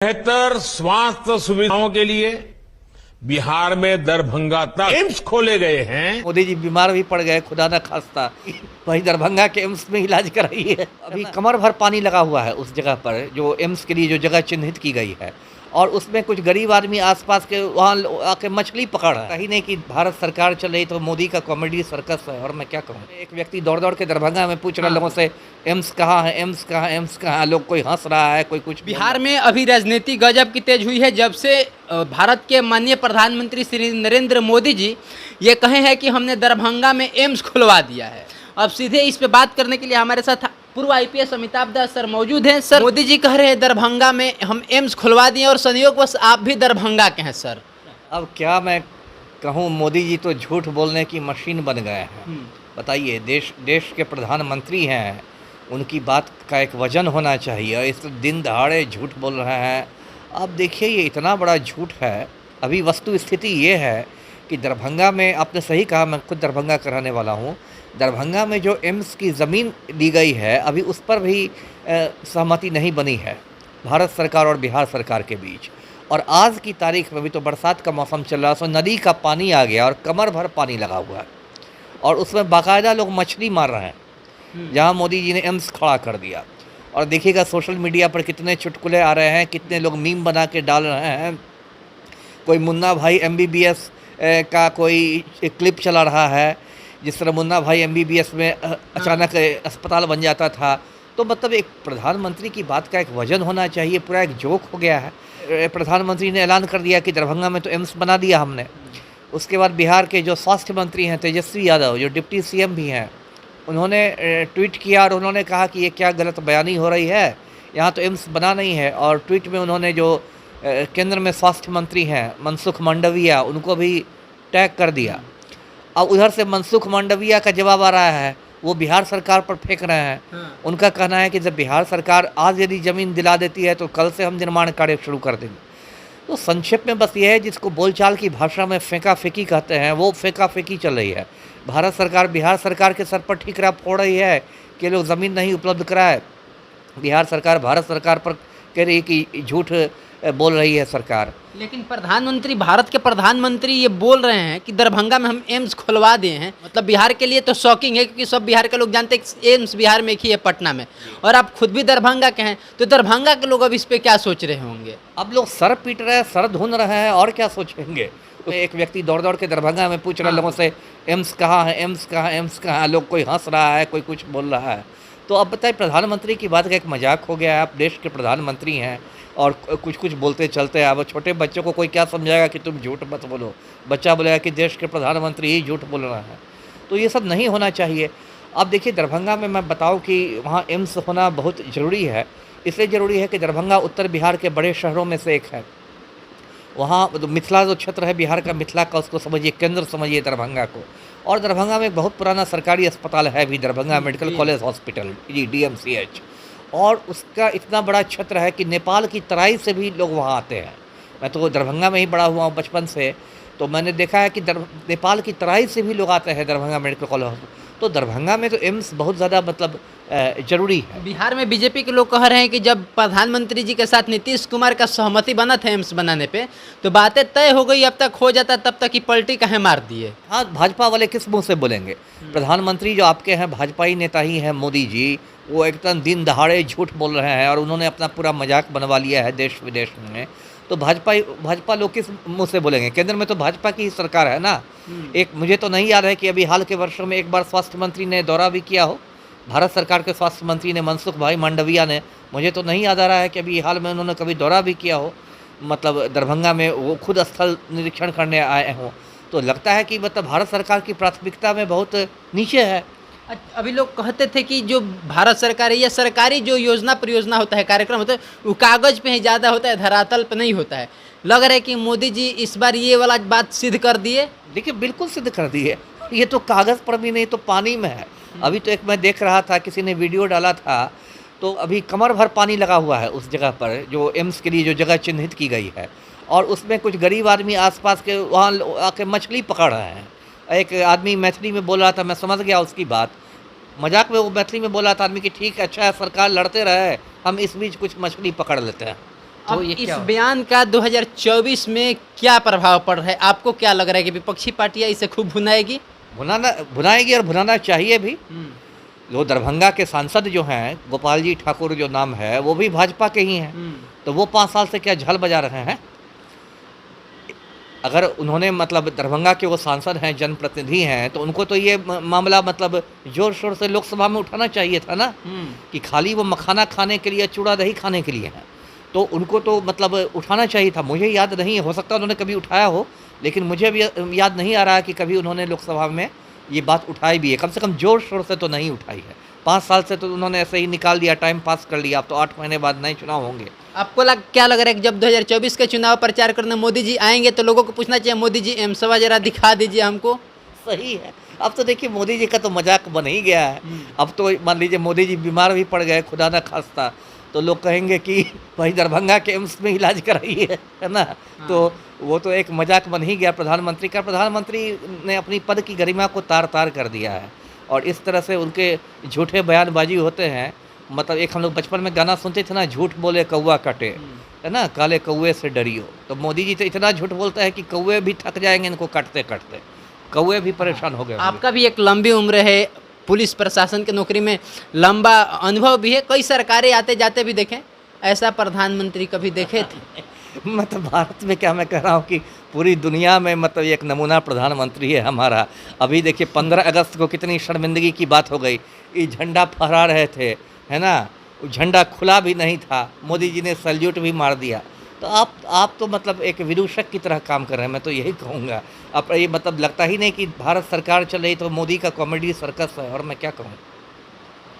बेहतर स्वास्थ्य सुविधाओं के लिए बिहार में दरभंगा तक एम्स खोले गए हैं। मोदी जी बीमार भी पड़ गए, खुदा न खास्ता, वही दरभंगा के एम्स में इलाज कराई है। अभी कमर भर पानी लगा हुआ है उस जगह पर जो एम्स के लिए जो जगह चिन्हित की गई है, और उसमें कुछ गरीब आदमी आसपास के वहाँ आके मछली पकड़ रहा है। कहीं नहीं कि भारत सरकार चल रही तो मोदी का कॉमेडी सर्कस है। और मैं क्या कहूँ, एक व्यक्ति दौड़ दौड़ के दरभंगा में पूछ रहा लोगों से एम्स कहाँ है, एम्स कहाँ है, एम्स कहाँ है। लोग कोई हंस रहा है, कोई कुछ। बिहार में अभी राजनीति गजब की तेज हुई है जब से भारत के माननीय प्रधानमंत्री श्री नरेंद्र मोदी जी ये कहे हैं कि हमने दरभंगा में एम्स खुलवा दिया है। अब सीधे इस पे बात करने के लिए हमारे साथ पूर्व आईपीएस अमिताभ दास सर मौजूद हैं। सर, मोदी जी कह रहे हैं दरभंगा में हम एम्स खुलवा दिए और संयोगवश आप भी दरभंगा के हैं। सर, अब क्या मैं कहूँ, मोदी जी तो झूठ बोलने की मशीन बन गए हैं। बताइए, देश के प्रधानमंत्री हैं, उनकी बात का एक वजन होना चाहिए। और इस दिन दहाड़े झूठ बोल रहे हैं। अब देखिए, ये इतना बड़ा झूठ है। अभी वस्तु स्थिति ये है कि दरभंगा में, आपने सही कहा, मैं खुद दरभंगा का रहने वाला हूँ। दरभंगा में जो एम्स की ज़मीन दी गई है, अभी उस पर भी सहमति नहीं बनी है भारत सरकार और बिहार सरकार के बीच। और आज की तारीख में भी तो बरसात का मौसम चल रहा है, उसमें नदी का पानी आ गया और कमर भर पानी लगा हुआ है, और उसमें बाकायदा लोग मछली मार रहे हैं जहाँ मोदी जी ने एम्स खड़ा कर दिया। और देखिएगा सोशल मीडिया पर कितने चुटकुले आ रहे हैं, कितने लोग मीम बना के डाल रहे हैं। कोई मुन्ना भाई MBBS का कोई क्लिप चला रहा है, जिस तरह मुन्ना भाई MBBS में अचानक अस्पताल बन जाता था। तो मतलब एक प्रधानमंत्री की बात का एक वजन होना चाहिए। पूरा एक जोक हो गया है। प्रधानमंत्री ने ऐलान कर दिया कि दरभंगा में तो एम्स बना दिया हमने। उसके बाद बिहार के जो स्वास्थ्य मंत्री हैं तेजस्वी यादव, जो डिप्टी CM भी हैं, उन्होंने ट्वीट किया और उन्होंने कहा कि ये क्या गलत बयानी हो रही है, यहाँ तो एम्स बना नहीं है। और ट्वीट में उन्होंने जो केंद्र में स्वास्थ्य मंत्री हैं मनसुख मांडविया, उनको भी टैग कर दिया। अब उधर से मनसुख मांडविया का जवाब आ रहा है, वो बिहार सरकार पर फेंक रहे हैं। उनका कहना है कि जब बिहार सरकार आज यदि ज़मीन दिला देती है तो कल से हम निर्माण कार्य शुरू कर देंगे। तो संक्षेप में बस ये है, जिसको बोलचाल की भाषा में फेंका फेंकी कहते हैं, वो फेंका फेंकी चल रही है। भारत सरकार बिहार सरकार के सर पर ठीकरा फोड़ रही है कि लोग ज़मीन नहीं उपलब्ध कराए। बिहार सरकार भारत सरकार पर कह रही है कि झूठ बोल रही है सरकार। लेकिन प्रधानमंत्री, भारत के प्रधानमंत्री ये बोल रहे हैं कि दरभंगा में हम एम्स खुलवा दिए हैं। मतलब बिहार के लिए तो शॉकिंग है, क्योंकि सब बिहार के लोग जानते हैं कि एम्स बिहार में एक ही है, पटना में, और आप खुद भी दरभंगा के हैं। तो दरभंगा के लोग अब इस पे क्या सोच रहे होंगे? अब लोग सर पीट रहे हैं, सर धुन रहे हैं, और क्या सोचेंगे। एक व्यक्ति दौड़ दौड़ के दरभंगा में पूछ रहा लोगों से एम्स कहाँ है, एम्स कहाँ, एम्स कहाँ। लोग कोई हंस रहा है, कोई कुछ बोल रहा है। तो अब बताइए, प्रधानमंत्री की बात का एक मजाक हो गया है। आप देश के प्रधानमंत्री हैं और कुछ कुछ बोलते चलते हैं। अब छोटे बच्चों को कोई क्या समझाएगा कि तुम झूठ मत बोलो। बच्चा बोलेगा कि देश के प्रधानमंत्री ही झूठ बोल रहा है। तो ये सब नहीं होना चाहिए। अब देखिए, दरभंगा में मैं बताऊं कि वहाँ एम्स होना बहुत ज़रूरी है। इसलिए ज़रूरी है कि दरभंगा उत्तर बिहार के बड़े शहरों में से एक है। वहाँ तो मिथिला जो क्षेत्र है बिहार का, मिथिला का, उसको समझिए केंद्र समझिए दरभंगा को। और दरभंगा में एक बहुत पुराना सरकारी अस्पताल है भी, दरभंगा मेडिकल कॉलेज हॉस्पिटल जी, DMCH। और उसका इतना बड़ा क्षेत्र है कि नेपाल की तराई से भी लोग वहाँ आते हैं। मैं तो दरभंगा में ही बड़ा हुआ हूँ बचपन से, तो मैंने देखा है कि नेपाल की तराई से भी लोग आते हैं दरभंगा मेडिकल कॉलेज। तो दरभंगा में तो एम्स बहुत ज़्यादा मतलब जरूरी है। बिहार में बीजेपी के लोग कह रहे हैं कि जब प्रधानमंत्री जी के साथ नीतीश कुमार का सहमति बना था एम्स बनाने पे, तो बातें तय हो गई, अब तक हो जाता तब तक की पलटी कहे मार दिए। हाँ, भाजपा वाले किस मुँह से बोलेंगे? प्रधानमंत्री जो आपके हैं भाजपाई नेता ही हैं, मोदी जी, वो एकदम दिन दहाड़े झूठ बोल रहे हैं और उन्होंने अपना पूरा मजाक बनवा लिया है देश विदेश में। तो भाजपा लोग किस मुँह से बोलेंगे? केंद्र में तो भाजपा की ही सरकार है ना। एक मुझे तो नहीं याद है कि अभी हाल के वर्षों में एक बार स्वास्थ्य मंत्री ने दौरा भी किया हो, भारत सरकार के स्वास्थ्य मंत्री ने, मनसुख भाई मांडविया ने। मुझे तो नहीं याद आ रहा है कि अभी हाल में उन्होंने कभी दौरा भी किया हो, मतलब दरभंगा में वो खुद स्थल निरीक्षण करने आए हों। तो लगता है कि मतलब भारत सरकार की प्राथमिकता में बहुत नीचे है। अभी लोग कहते थे कि जो भारत सरकार है या सरकारी जो योजना परियोजना होता है, कार्यक्रम होता है, वो कागज़ पे ही ज़्यादा होता है, धरातल पे नहीं होता है। लग रहा है कि मोदी जी इस बार ये वाला बात सिद्ध कर दिए। देखिए, बिल्कुल सिद्ध कर दिए। ये तो कागज़ पर भी नहीं तो पानी में है। अभी तो एक मैं देख रहा था, किसी ने वीडियो डाला था, तो अभी कमर भर पानी लगा हुआ है उस जगह पर जो एम्स के लिए जो जगह चिन्हित की गई है, और उसमें कुछ गरीब आदमी आसपास के वहाँ आके मछली पकड़ रहे हैं। एक आदमी मैथिली में बोल रहा था, मैं समझ गया उसकी बात। मजाक में वो मैथिली में बोला था आदमी कि ठीक है, अच्छा है, सरकार लड़ते रहे, हम इस बीच कुछ मछली पकड़ लेते हैं। तो अब ये इस क्या बयान का 2024 में क्या प्रभाव पड़ रहा है? आपको क्या लग रहा है कि विपक्षी पार्टियां इसे खूब भुनाएगी? भुनाएगी और भुनाना चाहिए भी। जो दरभंगा के सांसद जो हैं गोपाल जी ठाकुर जो नाम है वो भी भाजपा के ही हैं, तो वो 5 साल से क्या झाल बजा रहे हैं? अगर उन्होंने मतलब दरभंगा के वो सांसद हैं, जनप्रतिनिधि हैं, तो उनको तो ये मामला मतलब जोर शोर से लोकसभा में उठाना चाहिए था ना, कि खाली वो मखाना खाने के लिए, चूड़ा दही खाने के लिए हैं, तो उनको तो मतलब उठाना चाहिए था। मुझे याद नहीं, हो सकता उन्होंने कभी उठाया हो, लेकिन मुझे भी याद नहीं आ रहा कि कभी उन्होंने लोकसभा में ये बात उठाई भी है। कम से कम जोर शोर से तो नहीं उठाई है। 5 साल से तो उन्होंने ऐसे ही निकाल दिया, टाइम पास कर लिया। अब तो 8 महीने बाद नए चुनाव होंगे। आपको क्या लग रहा है कि जब 2024 के चुनाव प्रचार करने मोदी जी आएंगे तो लोगों को पूछना चाहिए, मोदी जी एम्सवा जरा दिखा दीजिए हमको? सही है। अब तो देखिए मोदी जी का तो मजाक बन ही गया है। अब तो मान लीजिए मोदी जी बीमार भी पड़ गए, खुदा ना खास्ता, तो लोग कहेंगे कि भाई दरभंगा के एम्स में इलाज कराइए, है ना। तो वो तो एक मजाक बन ही गया प्रधानमंत्री का। प्रधानमंत्री ने अपनी पद की गरिमा को तार तार कर दिया है, और इस तरह से उनके झूठे बयानबाजी होते हैं। मतलब एक हम लोग बचपन में गाना सुनते थे ना, झूठ बोले कौवा कटे, है ना, काले कौवे से डरियो। तो मोदी जी तो इतना झूठ बोलता है कि कौवे भी थक जाएंगे इनको काटते काटते, कौवे भी परेशान हो गए। आपका भी एक लंबी उम्र है, पुलिस प्रशासन की नौकरी में लंबा अनुभव भी है, कई सरकारें आते जाते भी देखें, ऐसा प्रधानमंत्री कभी देखे थे? मतलब भारत में क्या मैं कह रहा हूँ कि पूरी दुनिया में मतलब एक नमूना प्रधानमंत्री है हमारा। अभी देखिए 15 अगस्त को कितनी शर्मिंदगी की बात हो गई, ये झंडा फहरा रहे थे, है ना, झंडा खुला भी नहीं था, मोदी जी ने सल्यूट भी मार दिया। तो आप तो मतलब एक विदूषक की तरह काम कर रहे हैं, मैं तो यही कहूँगा। अब ये मतलब लगता ही नहीं कि भारत सरकार चल रही तो मोदी का कॉमेडी सर्कस है, और मैं क्या कहूँ।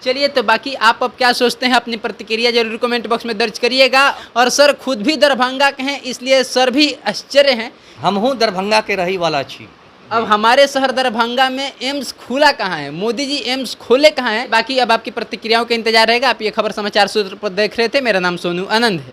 चलिए, तो बाकी आप अब क्या सोचते हैं, अपनी प्रतिक्रिया जरूर कमेंट बॉक्स में दर्ज करिएगा। और सर खुद भी दरभंगा के हैं, इसलिए सर भी आश्चर्य हैं। हम हूँ दरभंगा के रही वाला छी। अब हमारे शहर दरभंगा में एम्स खुला कहाँ है, मोदी जी एम्स खोले कहाँ हैं? बाकी अब आपकी प्रतिक्रियाओं का इंतजार रहेगा। आप ये खबर समाचार सूत्र पर देख रहे थे। मेरा नाम सोनू आनंद है।